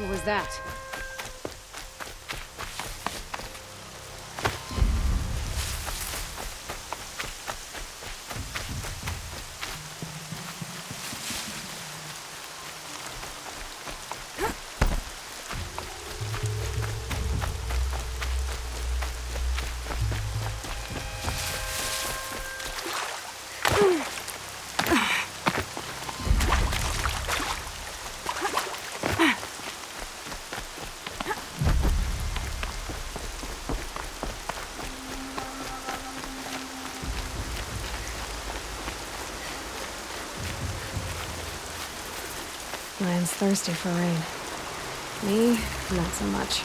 What was that? Land's thirsty for rain. Me, not so much.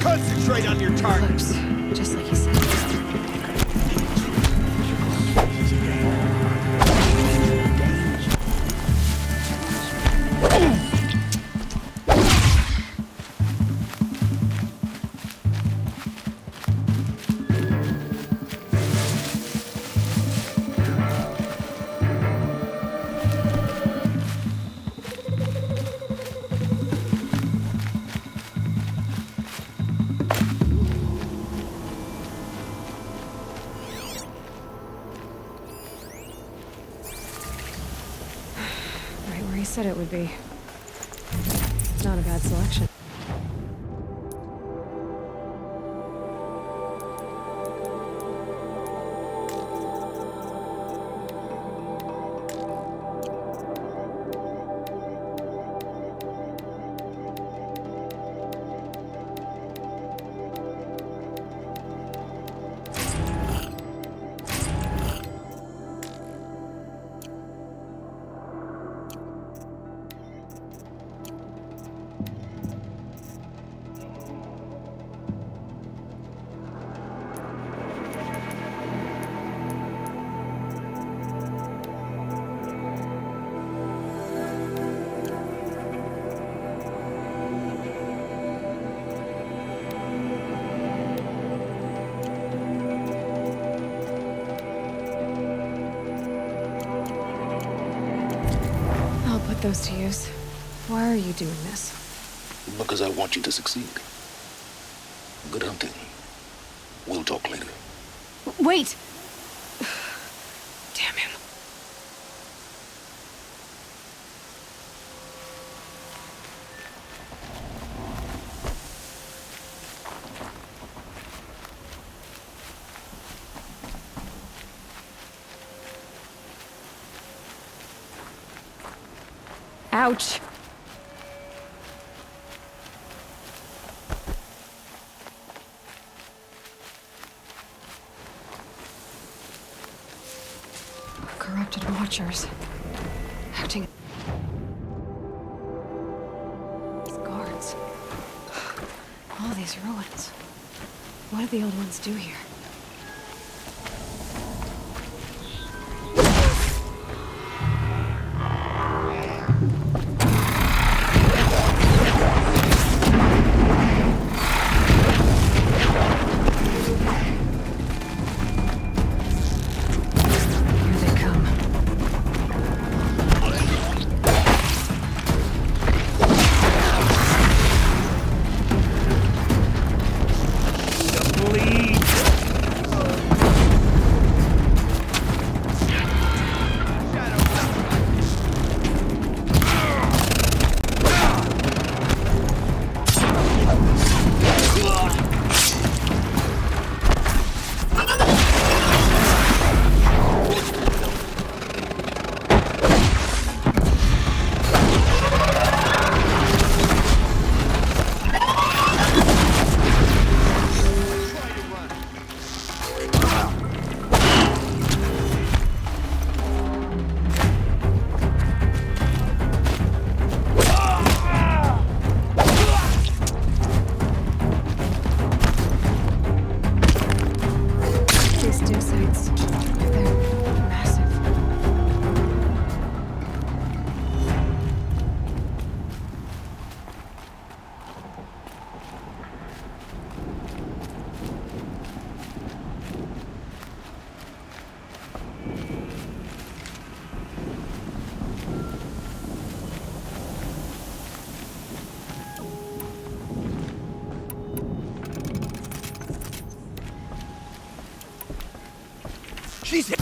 Concentrate on your target. Close, just like you said. Right where he said it would be. Not a bad selection. I'll put those to use. Why are you doing this? Because I want you to succeed. Good hunting. We'll talk later. Wait! Damn him. Ouch. Corrupted watchers. Acting as guards. All these ruins. What did the old ones do here? dig sites. They're massive. Jesus!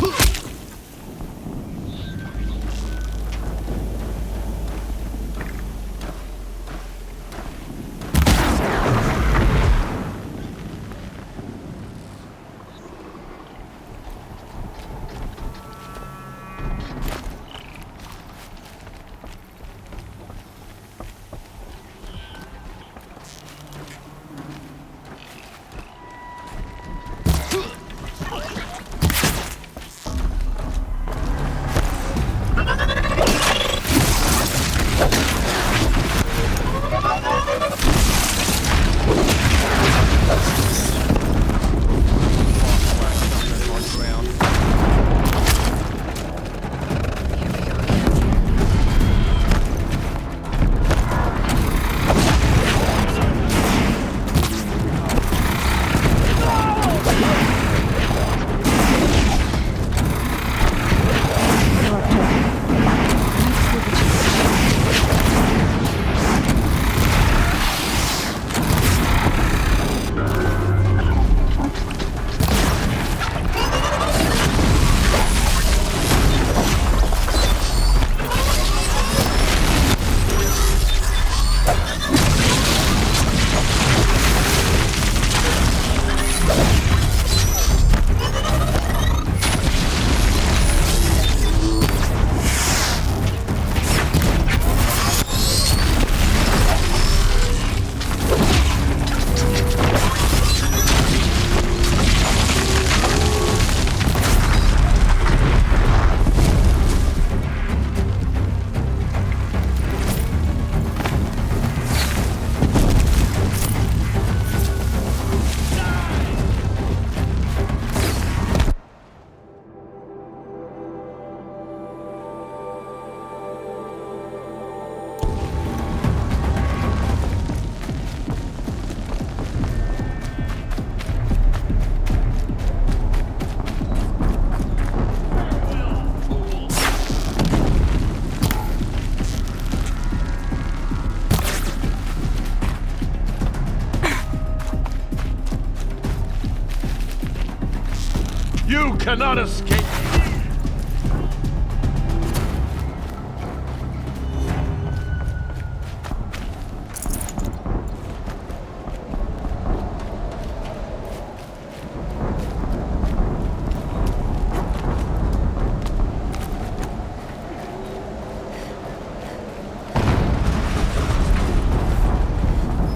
You cannot escape!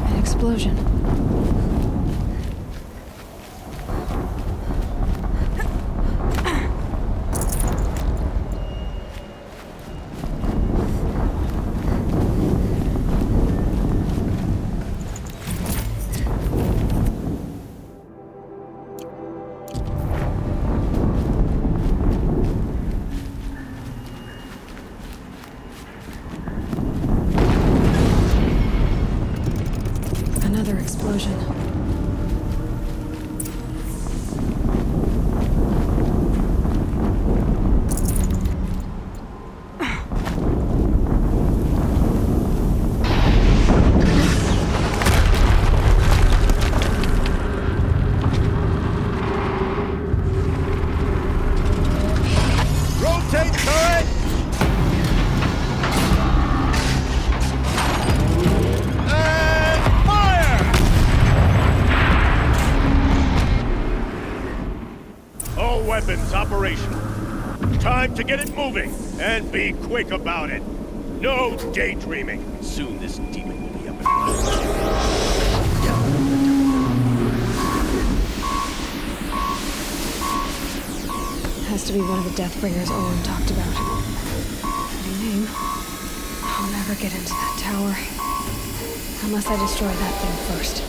An explosion. Another explosion. Rotate turret! And fire! All weapons operational. Time to get it moving, and be quick about it. No daydreaming. Soon this demon will be up and running. Has to be one of the Deathbringers Owen talked about. Funny name. I'll never get into that tower. Unless I destroy that thing first.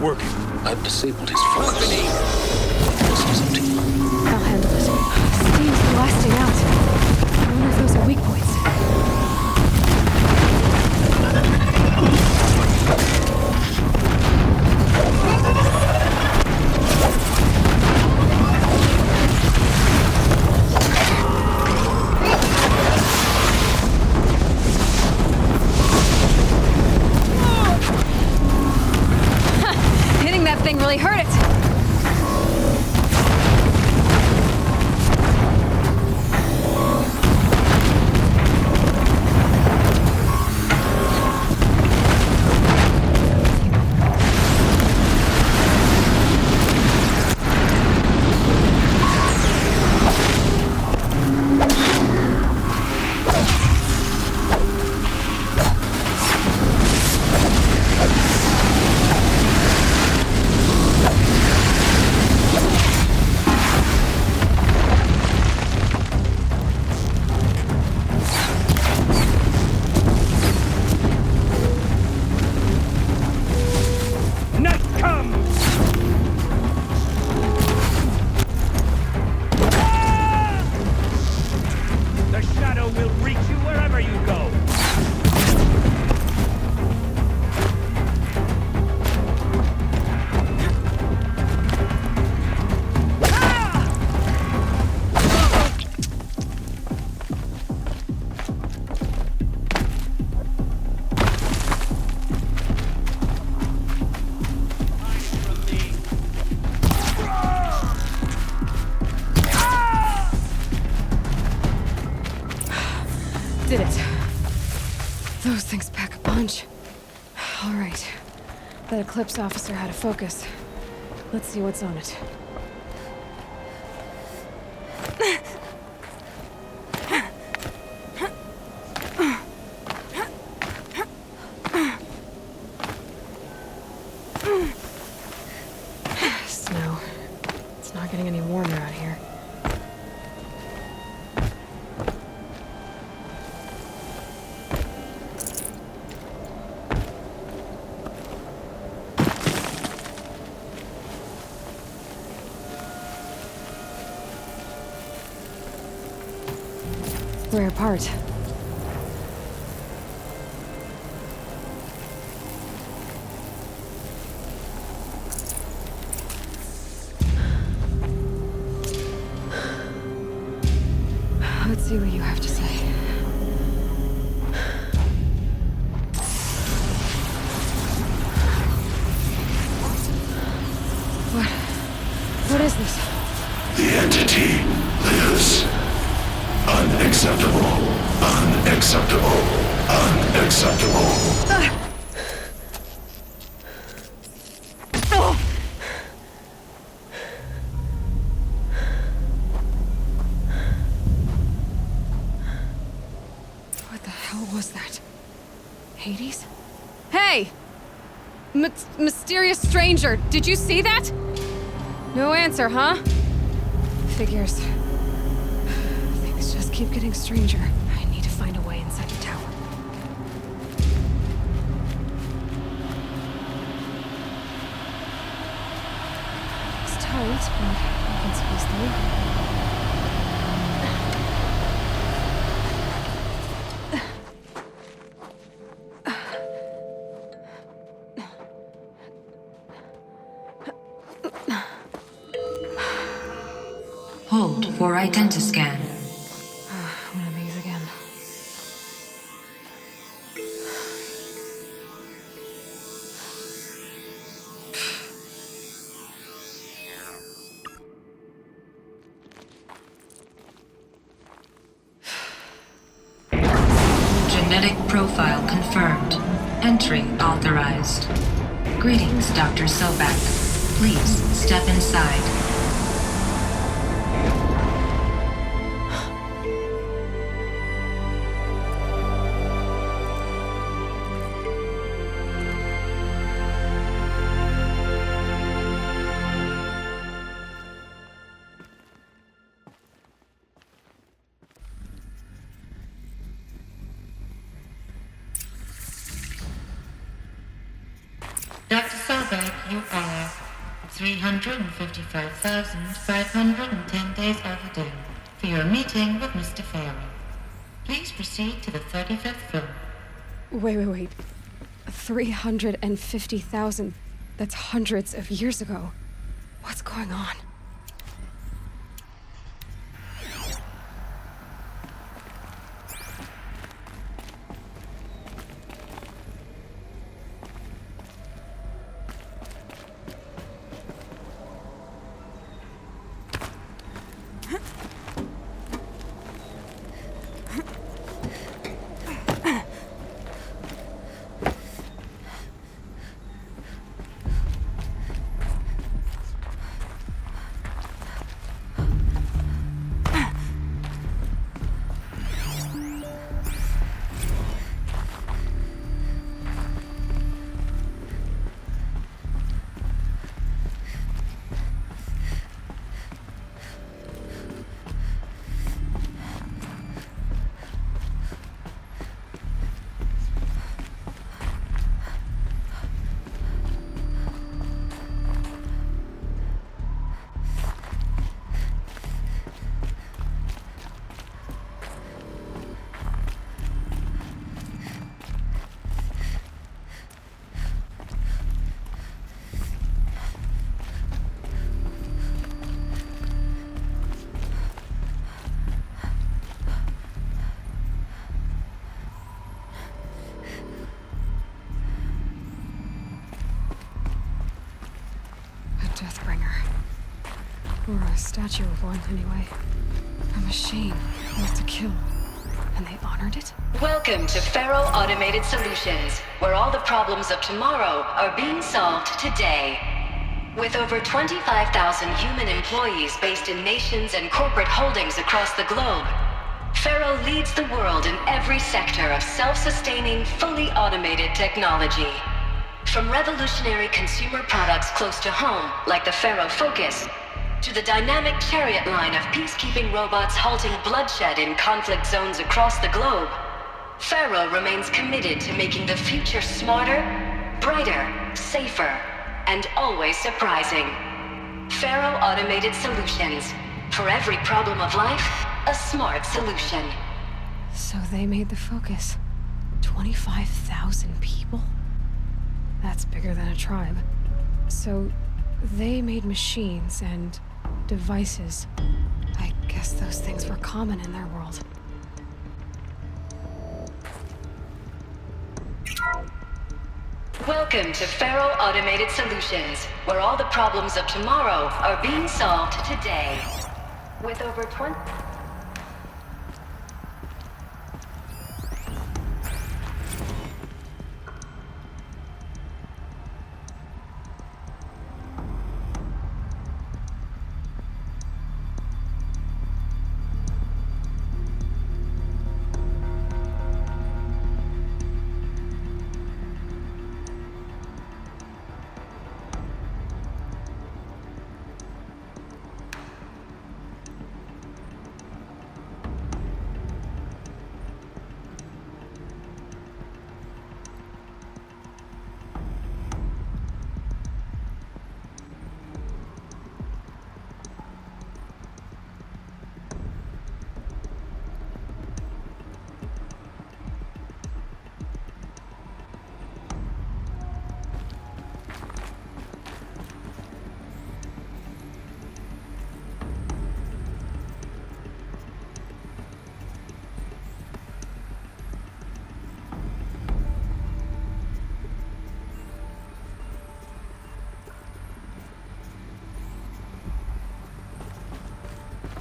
working. I've disabled his focus. This is empty. I'll handle it. Steam's blasting out. I wonder if those are weak points. Hitting that thing really hurt it. Night comes! The shadow will reach you wherever you go. Did it. Those things pack a punch. All right. That Eclipse officer had a focus. Let's see what's on it. Snow. It's not getting any warmer out here. Rare part. Let's see what you have to say. What is this? The entity lives. Unacceptable. Unacceptable. Unacceptable. What the hell was that? Hades? Hey! Mysterious stranger, did you see that? No answer, huh? Figures. Things just keep getting stranger. I need to find a way inside the tower. It's tight, but I can squeeze through. Hold for identiscan. One of these again. Genetic profile confirmed. Entry authorized. Greetings, Dr. Sobak. Please step inside. Dr. Sobek, you are 355,510 days overdue for your meeting with Mr. Farrell. Please proceed to the 35th floor. Wait. 350,000. That's hundreds of years ago. What's going on? Deathbringer. Or a statue of one, anyway. A machine built to kill. And they honored it? Welcome to Faro Automated Solutions, where all the problems of tomorrow are being solved today. With over 25,000 human employees based in nations and corporate holdings across the globe, Faro leads the world in every sector of self-sustaining, fully automated technology. From revolutionary consumer products close to home, like the Faro Focus, to the dynamic chariot line of peacekeeping robots halting bloodshed in conflict zones across the globe, Faro remains committed to making the future smarter, brighter, safer, and always surprising. Faro Automated Solutions. For every problem of life, a smart solution. So they made the Focus. 25,000 people? That's bigger than a tribe. So they made machines and devices. I guess those things were common in their world. Welcome to Faro Automated Solutions, where all the problems of tomorrow are being solved today. With over 20...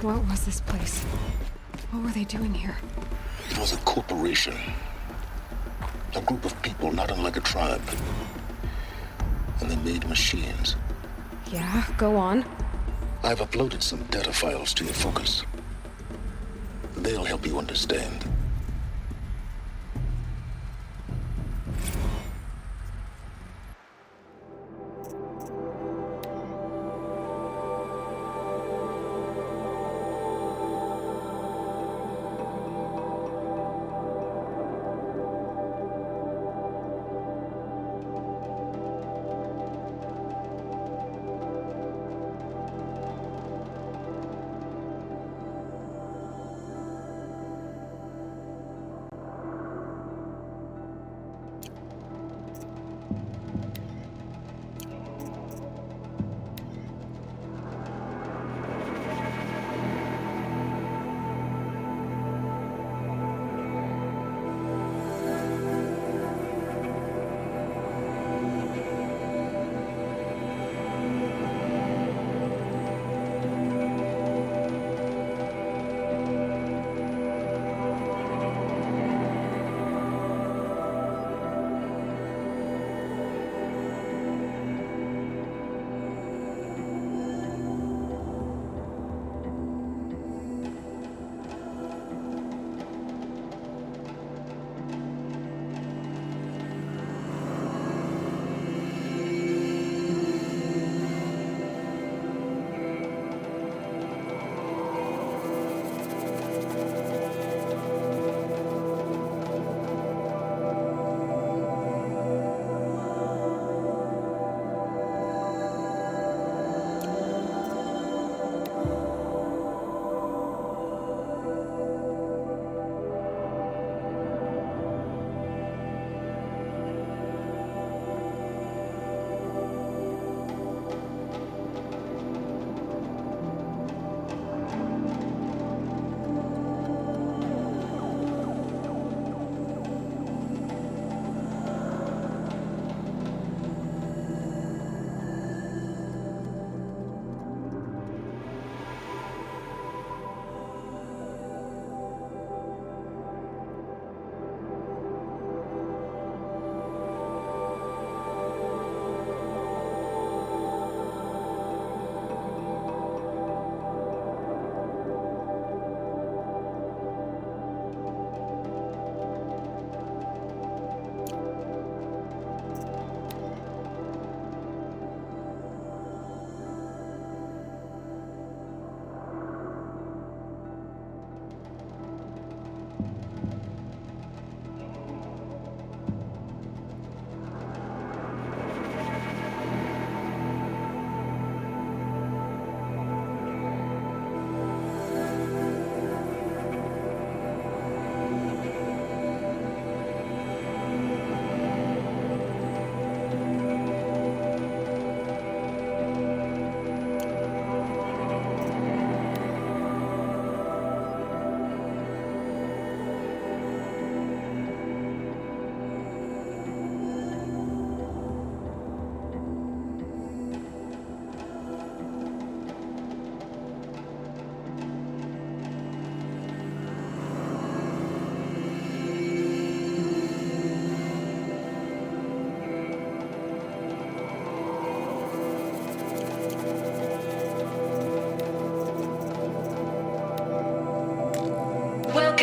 What was this place? What were they doing here? It was a corporation. A group of people not unlike a tribe. And they made machines. Yeah, go on. I've uploaded some data files to your Focus. They'll help you understand.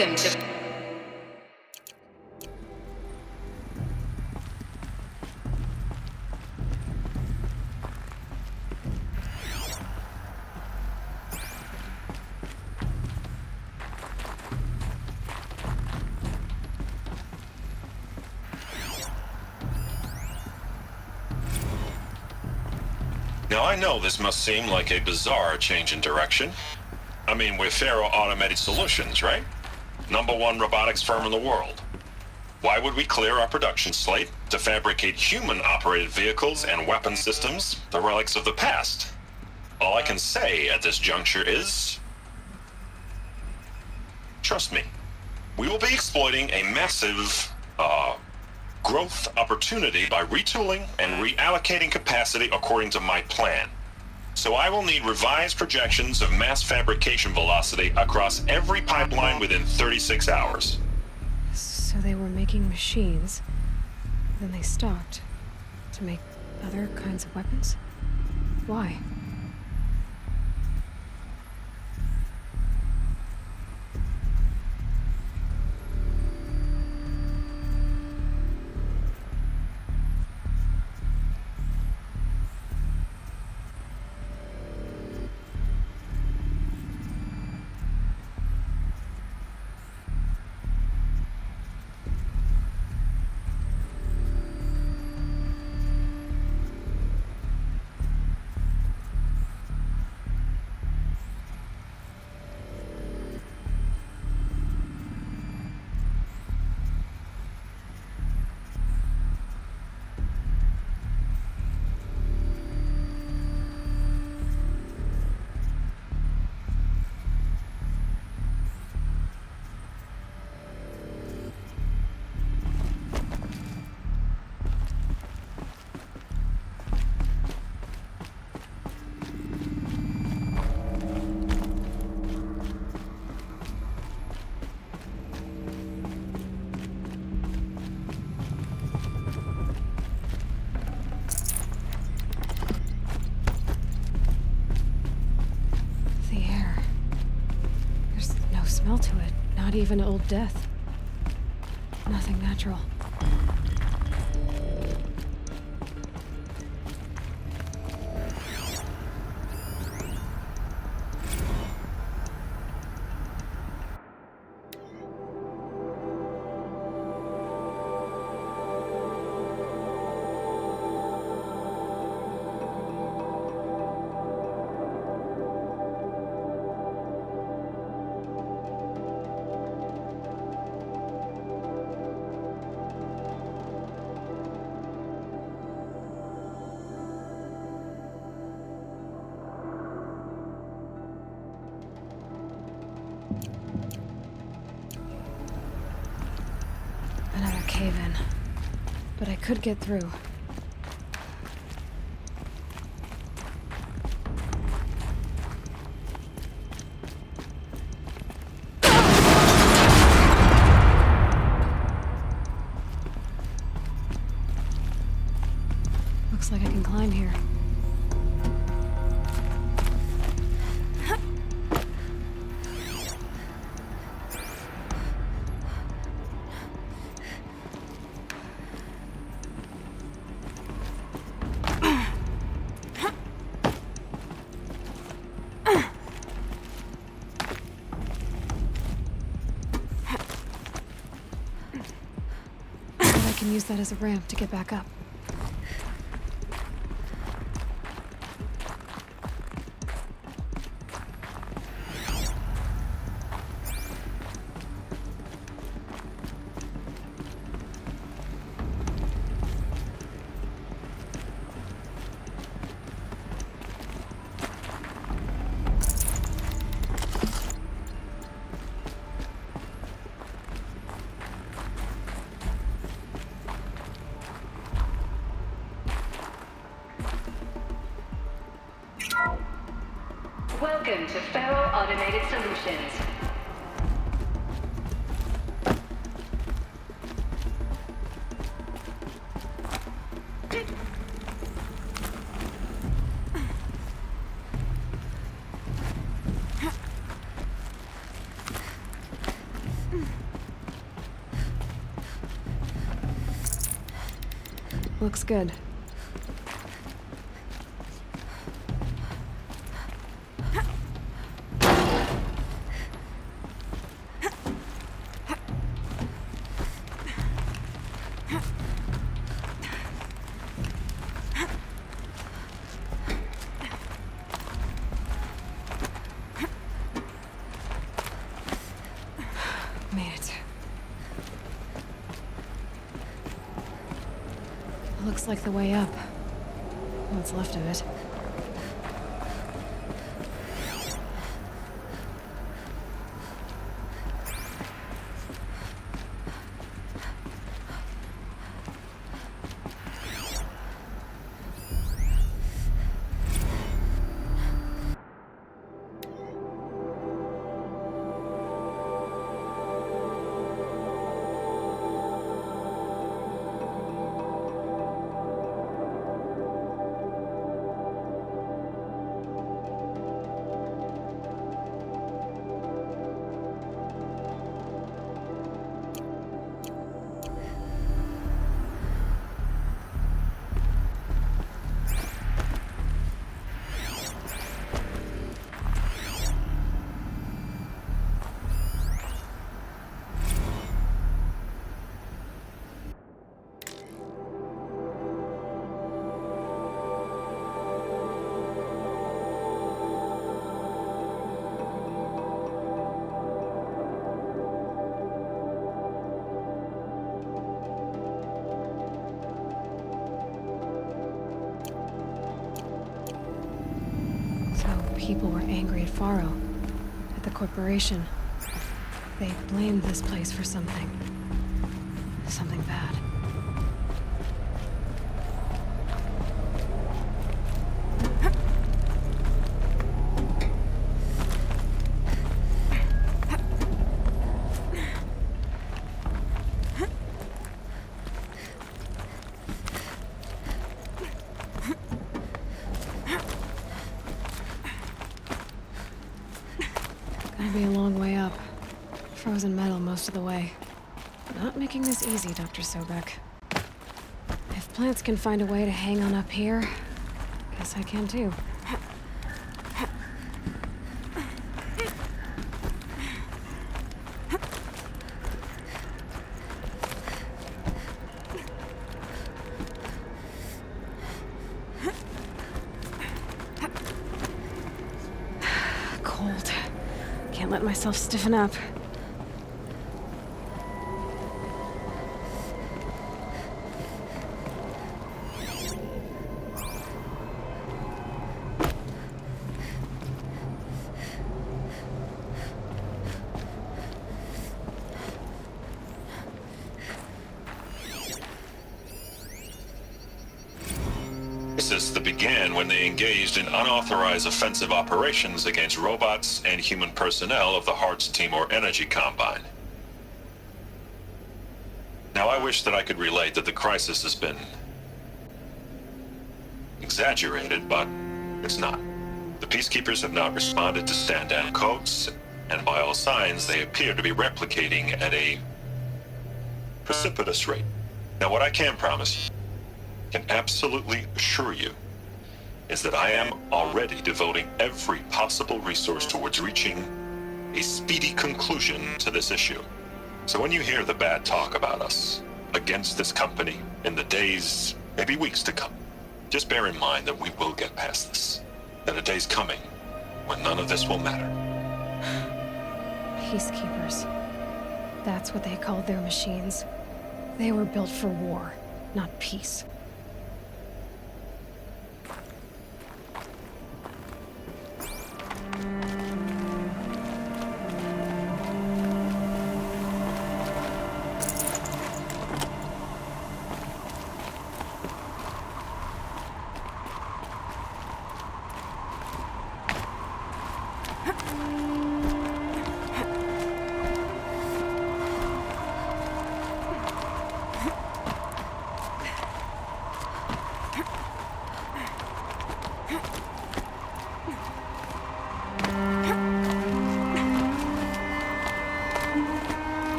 Welcome to... Now, I know this must seem like a bizarre change in direction. I mean, we're Faro Automated Solutions, right? #1 robotics firm in the world. Why would we clear our production slate to fabricate human-operated vehicles and weapon systems, the relics of the past? All I can say at this juncture is... trust me. We will be exploiting a massive, growth opportunity by retooling and reallocating capacity according to my plan. So I will need revised projections of mass fabrication velocity across every pipeline within 36 hours. So they were making machines, then they stopped to make other kinds of weapons? Why? Smell to it. Not even old death. Nothing natural. Another cave-in. But I could get through. Looks like I can climb here. I can use that as a ramp to get back up. Welcome to Faro Automated Solutions. looks good. Made it. Looks like the way up. What's left of it. People were angry at Faro, at the corporation. They blamed this place for something. Something bad. Gonna be a long way up. Frozen metal most of the way. Not making this easy, Dr. Sobek. If plants can find a way to hang on up here, guess I can too. Cold. Can't let myself stiffen up. That began when they engaged in unauthorized offensive operations against robots and human personnel of the Hearts Timor Energy Combine. Now, I wish that I could relate that the crisis has been exaggerated, but it's not. The Peacekeepers have not responded to stand-down codes, and by all signs, they appear to be replicating at a precipitous rate. Now, what I can promise you, can absolutely assure you, is that I am already devoting every possible resource towards reaching a speedy conclusion to this issue. So when you hear the bad talk about us against this company in the days, maybe weeks to come, just bear in mind that we will get past this. That a day's coming when none of this will matter. Peacekeepers. That's what they called their machines. They were built for war, not peace.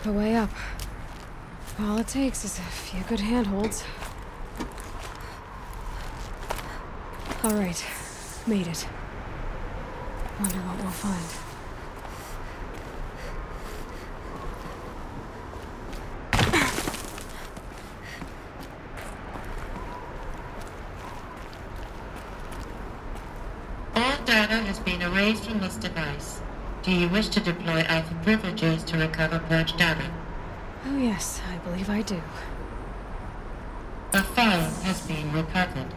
The way up. All it takes is a few good handholds. All right, made it. Wonder what we'll find. All data has been erased from this device. Do you wish to deploy Alpha privileges to recover purged data? Oh yes, I believe I do. A file has been recovered.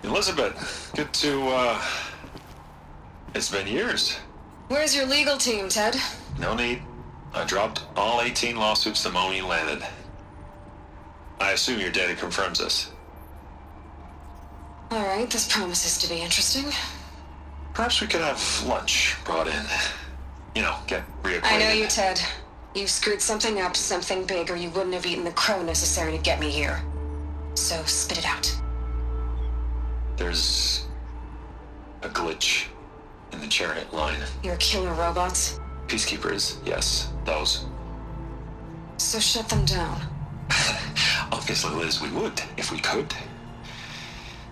Elizabeth, good to, it's been years. Where's your legal team, Ted? No need. I dropped all 18 lawsuits the moment you landed. I assume your data confirms this. All right, this promises to be interesting. Perhaps we could have lunch brought in. You know, get reacquainted. I know you, Ted. You screwed something up, something big, or you wouldn't have eaten the crow necessary to get me here. So spit it out. There's a glitch in the chariot line. Your killer robots? Peacekeepers, yes, those. So shut them down. Obviously, Liz, we would, if we could.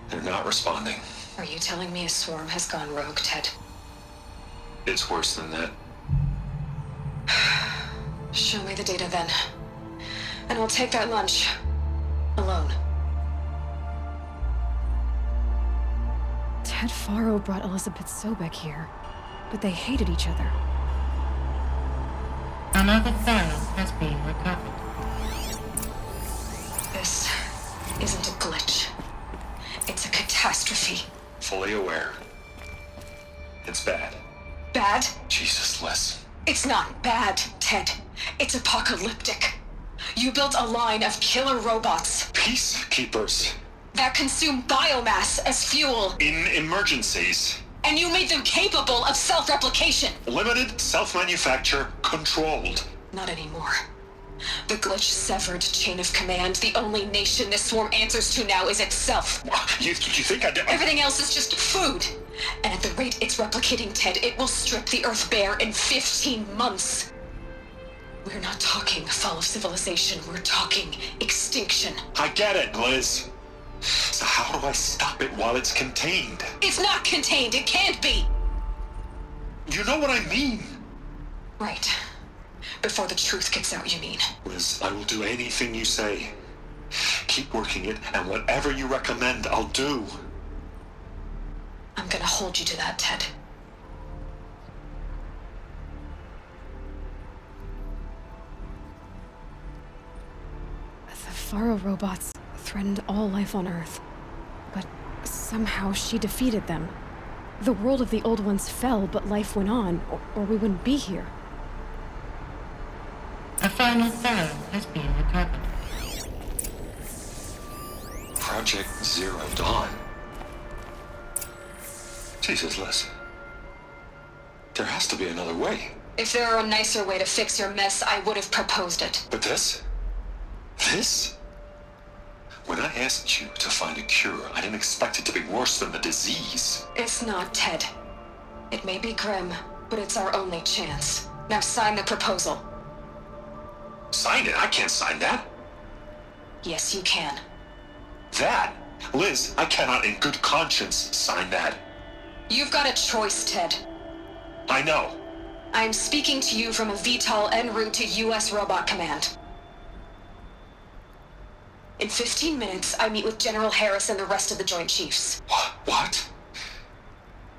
They're not responding. Are you telling me a swarm has gone rogue, Ted? It's worse than that. Show me the data then. And I'll take that lunch. Alone. Ted Faro brought Elizabeth Sobek here, but they hated each other. Another file has been recovered. This isn't a glitch. It's a catastrophe. Fully aware. It's bad. Bad? Jesus, Liz. It's not bad, Ted. It's apocalyptic. You built a line of killer robots Peacekeepers. that consume biomass as fuel, In emergencies. and you made them capable of self-replication. Limited, self-manufacture, controlled. Not anymore. The glitch severed chain of command. The only nation this swarm answers to now is itself. You think I did? Everything else is just food. And at the rate it's replicating, Ted, it will strip the Earth bare in 15 months. We're not talking fall of civilization. We're talking extinction. I get it, Liz. So how do I stop it while it's contained? It's not contained. It can't be. You know what I mean? Right. Before the truth gets out, you mean? Liz, I will do anything you say. Keep working it, and whatever you recommend, I'll do. I'm gonna hold you to that, Ted. The Faro robots threatened all life on Earth. But somehow she defeated them. The world of the old ones fell, but life went on, or we wouldn't be here. A final file has been recovered. Proud Project Zero Dawn. Jesus, Liz. There has to be another way. If there were a nicer way to fix your mess, I would have proposed it. But this? This? When I asked you to find a cure, I didn't expect it to be worse than the disease. It's not, Ted. It may be grim, but it's our only chance. Now sign the proposal. Sign it? I can't sign that. Yes, you can. That? Liz, I cannot in good conscience sign that. You've got a choice, Ted. I know. I am speaking to you from a VTOL en route to U.S. Robot Command. In 15 minutes, I meet with General Harris and the rest of the Joint Chiefs. What?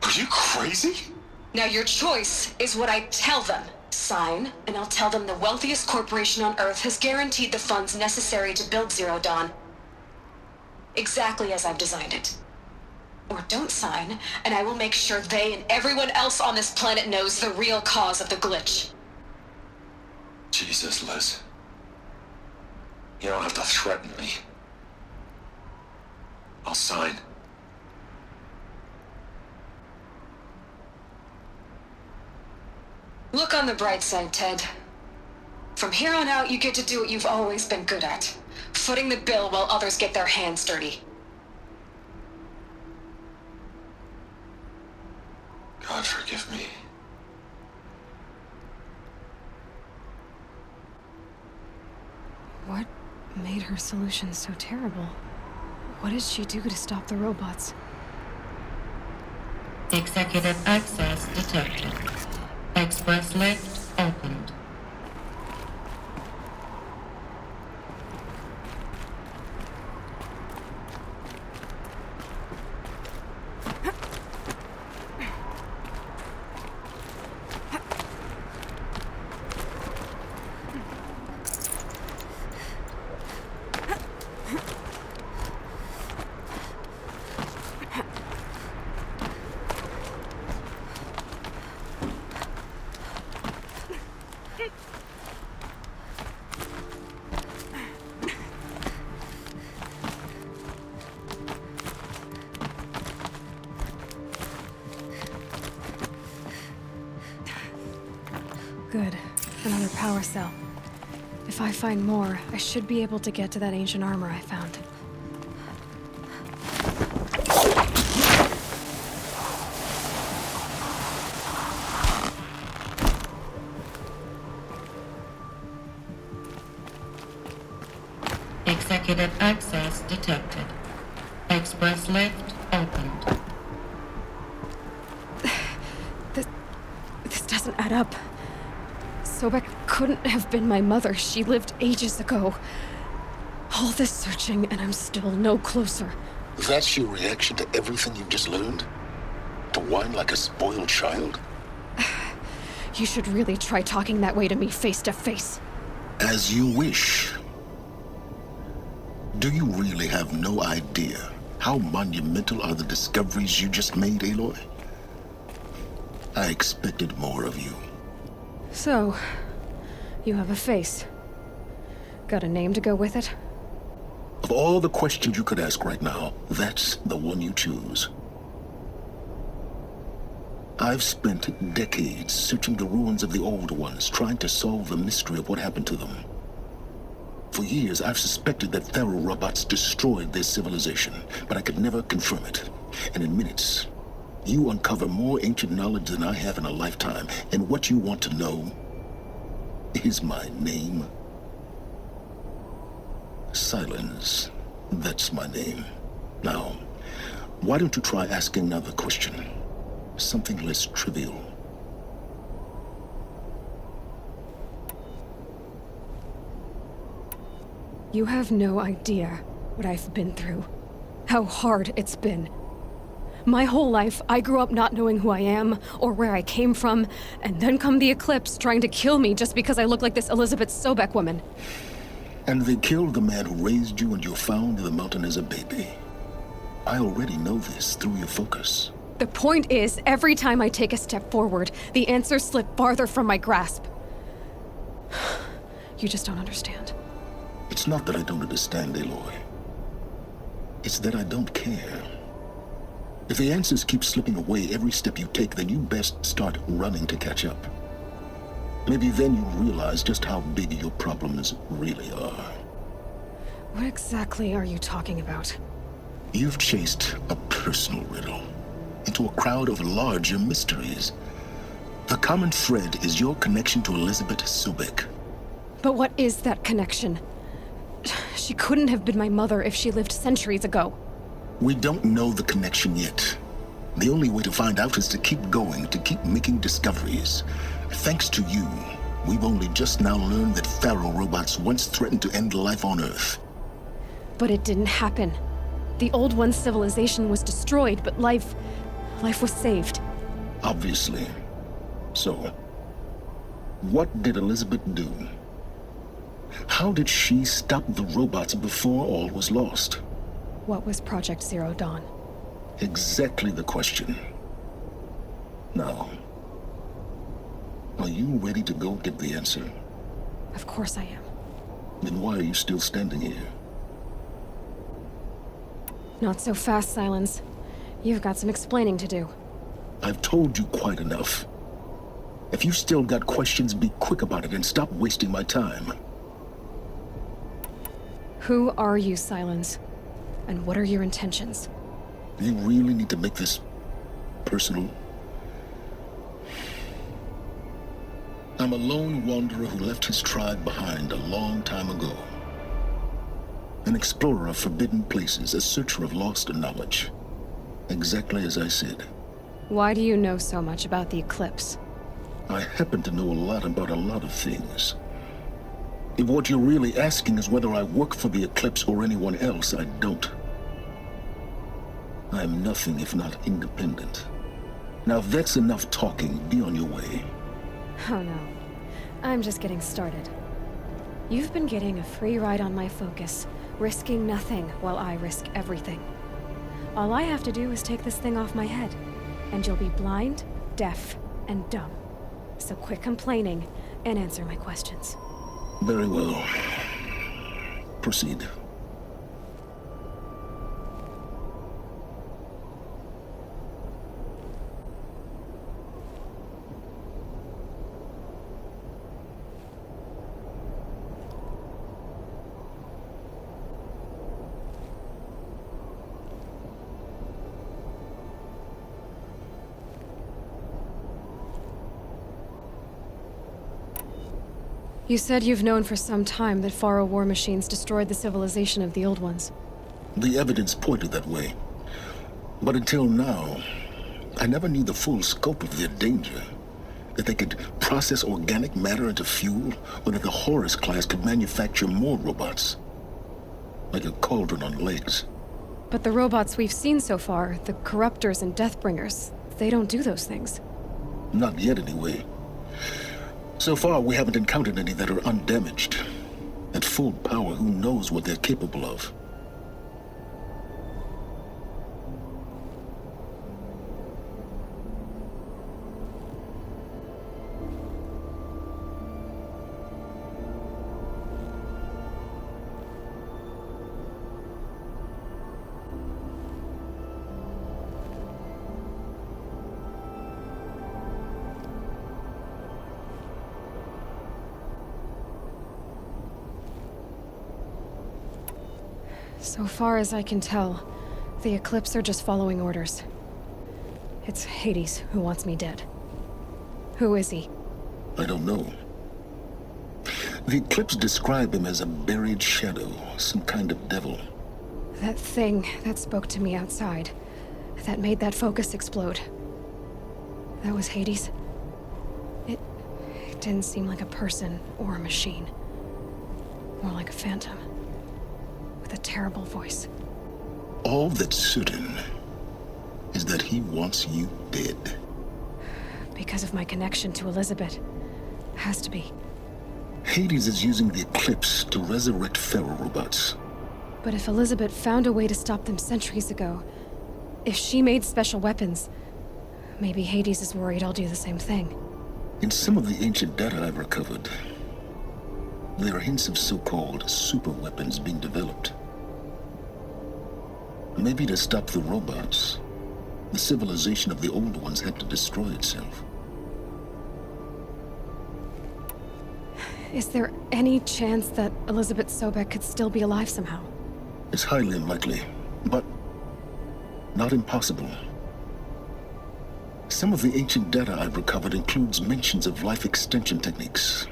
Are you crazy? Now your choice is what I tell them. Sign, and I'll tell them the wealthiest corporation on Earth has guaranteed the funds necessary to build Zero Dawn. Exactly as I've designed it. Or don't sign, and I will make sure they and everyone else on this planet knows the real cause of the glitch. Jesus, Liz. You don't have to threaten me. I'll sign. Look on the bright side, Ted. From here on out, you get to do what you've always been good at. Footing the bill while others get their hands dirty. God forgive me. What made her solution so terrible? What did she do to stop the robots? Executive access detected. Express lift opened. Good. Another power cell. If I find more, I should be able to get to that ancient armor I found. Executive access detected. Express lift opened. This doesn't add up. Sobek couldn't have been my mother. She lived ages ago. All this searching, and I'm still no closer. That's your reaction to everything you've just learned? To whine like a spoiled child? You should really try talking that way to me face to face. As you wish. Do you really have no idea how monumental are the discoveries you just made, Aloy? I expected more of you. So, you have a face. Got a name to go with it? Of all the questions you could ask right now, that's the one you choose. I've spent decades searching the ruins of the old ones, trying to solve the mystery of what happened to them. For years, I've suspected that Thero robots destroyed their civilization, but I could never confirm it. And in minutes, you uncover more ancient knowledge than I have in a lifetime, and what you want to know is my name. Silence. That's my name. Now, why don't you try asking another question? Something less trivial. You have no idea what I've been through. How hard it's been. My whole life, I grew up not knowing who I am or where I came from, and then come the Eclipse trying to kill me just because I look like this Elizabeth Sobek woman. And they killed the man who raised you and you found in the mountain as a baby. I already know this through your focus. The point is, every time I take a step forward, the answers slip farther from my grasp. You just don't understand. It's not that I don't understand, Aloy. It's that I don't care. If the answers keep slipping away every step you take, then you best start running to catch up. Maybe then you'll realize just how big your problems really are. What exactly are you talking about? You've chased a personal riddle into a crowd of larger mysteries. The common thread is your connection to Elizabeth Sobek. But what is that connection? She couldn't have been my mother if she lived centuries ago. We don't know the connection yet. The only way to find out is to keep going, to keep making discoveries. Thanks to you, we've only just now learned that Pharaoh robots once threatened to end life on Earth. But it didn't happen. The Old One's civilization was destroyed, but life was saved. Obviously. So, what did Elizabeth do? How did she stop the robots before all was lost? What was Project Zero Dawn? Exactly the question. Now, are you ready to go get the answer? Of course I am. Then why are you still standing here? Not so fast, Silence. You've got some explaining to do. I've told you quite enough. If you've still got questions, be quick about it and stop wasting my time. Who are you, Silence? And what are your intentions? You really need to make this personal? I'm a lone wanderer who left his tribe behind a long time ago. An explorer of forbidden places, a searcher of lost knowledge. Exactly as I said. Why do you know so much about the eclipse? I happen to know a lot about a lot of things. If what you're really asking is whether I work for the Eclipse or anyone else, I don't. I'm nothing if not independent. Now if that's enough talking, be on your way. Oh no. I'm just getting started. You've been getting a free ride on my focus, risking nothing while I risk everything. All I have to do is take this thing off my head, and you'll be blind, deaf, and dumb. So quit complaining and answer my questions. Very well. Proceed. You said you've known for some time that Pharaoh war machines destroyed the civilization of the Old Ones. The evidence pointed that way. But until now, I never knew the full scope of their danger. That they could process organic matter into fuel, or that the Horus class could manufacture more robots. Like a cauldron on legs. But the robots we've seen so far, the Corruptors and Deathbringers, they don't do those things. Not yet, anyway. So far, we haven't encountered any that are undamaged. At full power, who knows what they're capable of? So far as I can tell, the Eclipse are just following orders. It's Hades who wants me dead. Who is he? I don't know. The Eclipse describe him as a buried shadow, some kind of devil. That thing that spoke to me outside, that made that focus explode. That was Hades? It didn't seem like a person or a machine. More like a phantom. With a terrible voice. All that's certain is that he wants you dead. Because of my connection to Elizabeth. Has to be. Hades is using the Eclipse to resurrect Pharaoh robots. But if Elizabeth found a way to stop them centuries ago, if she made special weapons, maybe Hades is worried I'll do the same thing. In some of the ancient data I've recovered, there are hints of so-called super weapons being developed. Maybe to stop the robots, the civilization of the old ones had to destroy itself. Is there any chance that Elizabeth Sobek could still be alive somehow? It's highly unlikely, but not impossible. Some of the ancient data I've recovered includes mentions of life extension techniques.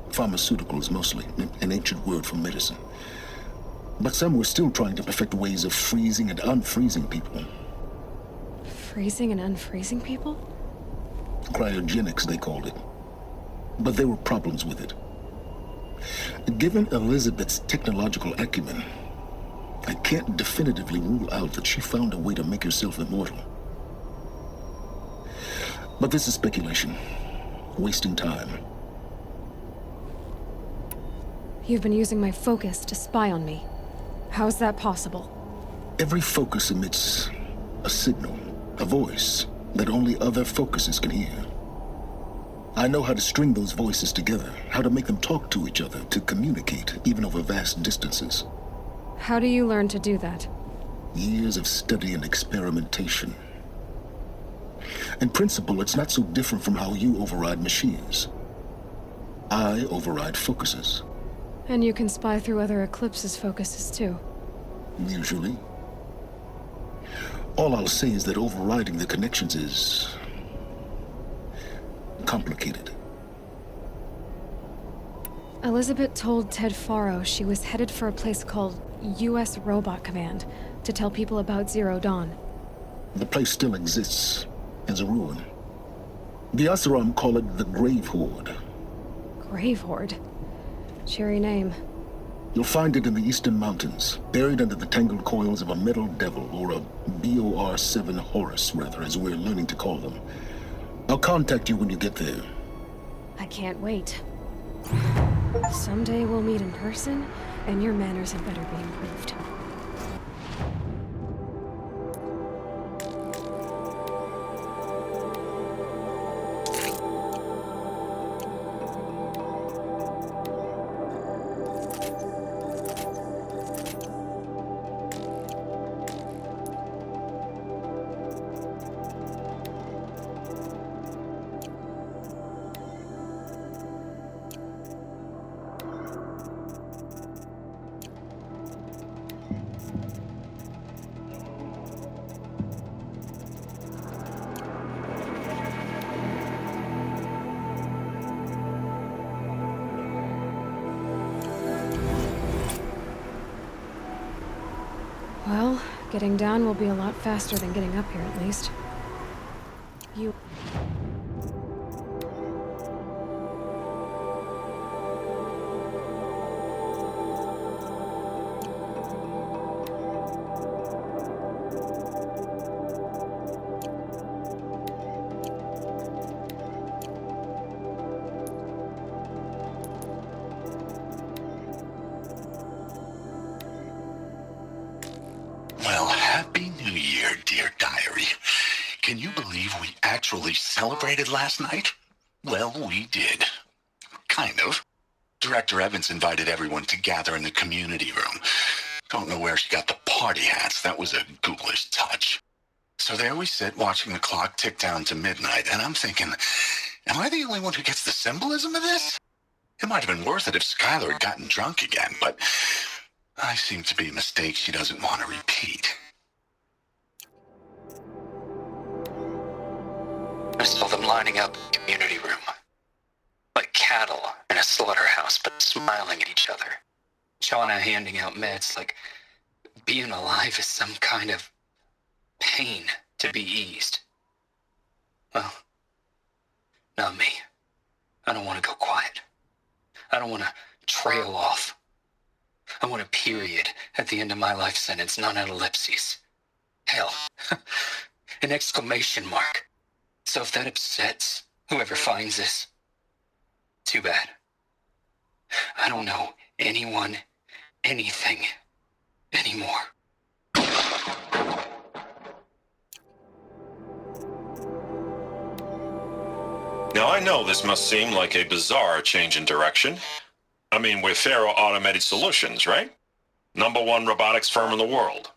Pharmaceuticals mostly, an ancient word for medicine. But some were still trying to perfect ways of freezing and unfreezing people. Freezing and unfreezing people? Cryogenics, they called it. But there were problems with it. Given Elizabeth's technological acumen, I can't definitively rule out that she found a way to make herself immortal. But this is speculation. Wasting time. You've been using my focus to spy on me. How is that possible? Every focus emits a signal, a voice, that only other focuses can hear. I know how to string those voices together, how to make them talk to each other, to communicate, even over vast distances. How do you learn to do that? Years of study and experimentation. In principle, it's not so different from how you override machines. I override focuses. And you can spy through other Eclipse's focuses too. Usually. All I'll say is that overriding the connections is complicated. Elizabeth told Ted Faro she was headed for a place called U.S. Robot Command to tell people about Zero Dawn. The place still exists as a ruin. The Asaram call it the Grave Horde. Grave Horde? Cheery name. You'll find it in the Eastern Mountains, buried under the tangled coils of a metal devil, or a BOR-7 Horus, rather, as we're learning to call them. I'll contact you when you get there. I can't wait. Someday we'll meet in person, and your manners had better be improved. Well, getting down will be a lot faster than getting up here, at least. You... Well, Happy New Year, dear diary. Can you believe we actually celebrated last night? Well, we did. Kind of. Director Evans invited everyone to gather in the community room. Don't know where she got the party hats. That was a ghoulish touch. So there we sit, watching the clock tick down to midnight, and I'm thinking, am I the only one who gets the symbolism of this? It might have been worth it if Skylar had gotten drunk again, but I seem to be a mistake she doesn't want to repeat. I saw them lining up in the community room. Like cattle in a slaughterhouse, but smiling at each other. Shauna handing out meds like being alive is some kind of pain to be eased. Well, not me. I don't want to go quiet. I don't want to trail off. I want a period at the end of my life sentence, not an ellipses. Hell, an exclamation mark. So if that upsets whoever finds this, too bad. I don't know anyone, anything, anymore. Now, I know this must seem like a bizarre change in direction. I mean, we're Faro Automated Solutions, right? #1 robotics firm in the world.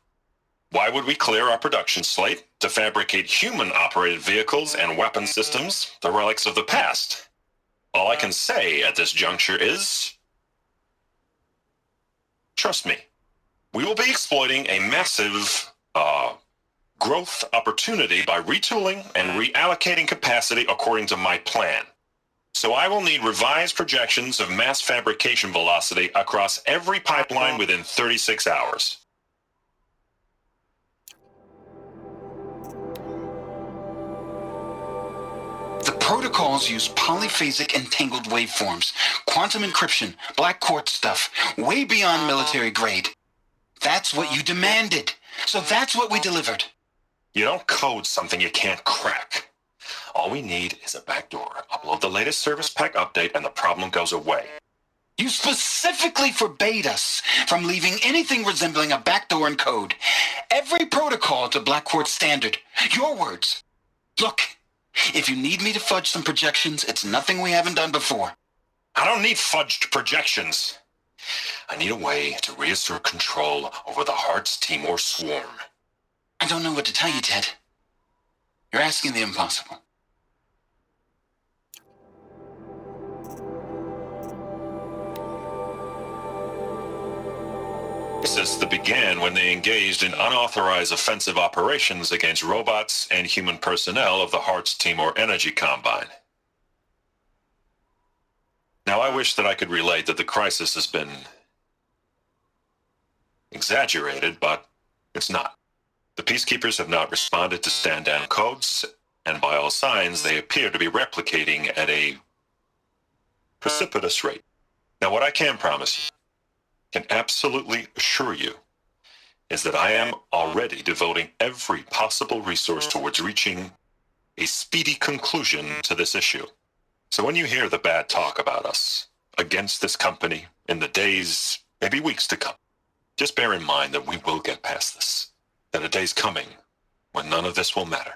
Why would we clear our production slate to fabricate human-operated vehicles and weapon systems, the relics of the past? All I can say at this juncture is, trust me, we will be exploiting a massive, growth opportunity by retooling and reallocating capacity according to my plan. So I will need revised projections of mass fabrication velocity across every pipeline within 36 hours. The protocols use polyphasic entangled waveforms, quantum encryption, black quartz stuff, way beyond military grade. That's what you demanded, so that's what we delivered. You don't code something you can't crack. All we need is a backdoor. Upload the latest service pack update and the problem goes away. You specifically forbade us from leaving anything resembling a backdoor in code. Every protocol to Black Quartz standard. Your words. Look, if you need me to fudge some projections, it's nothing we haven't done before. I don't need fudged projections. I need a way to reassert control over the Hearts Timor swarm. I don't know what to tell you, Ted. You're asking the impossible. This began when they engaged in unauthorized offensive operations against robots and human personnel of the Hearts Timor Energy Combine. Now, I wish that I could relate that the crisis has been exaggerated, but it's not. The Peacekeepers have not responded to stand-down codes, and by all signs, they appear to be replicating at a precipitous rate. Now, what I can promise you, can absolutely assure you, is that I am already devoting every possible resource towards reaching a speedy conclusion to this issue. So when you hear the bad talk about us against this company in the days, maybe weeks to come, just bear in mind that we will get past this. That a day's coming when none of this will matter.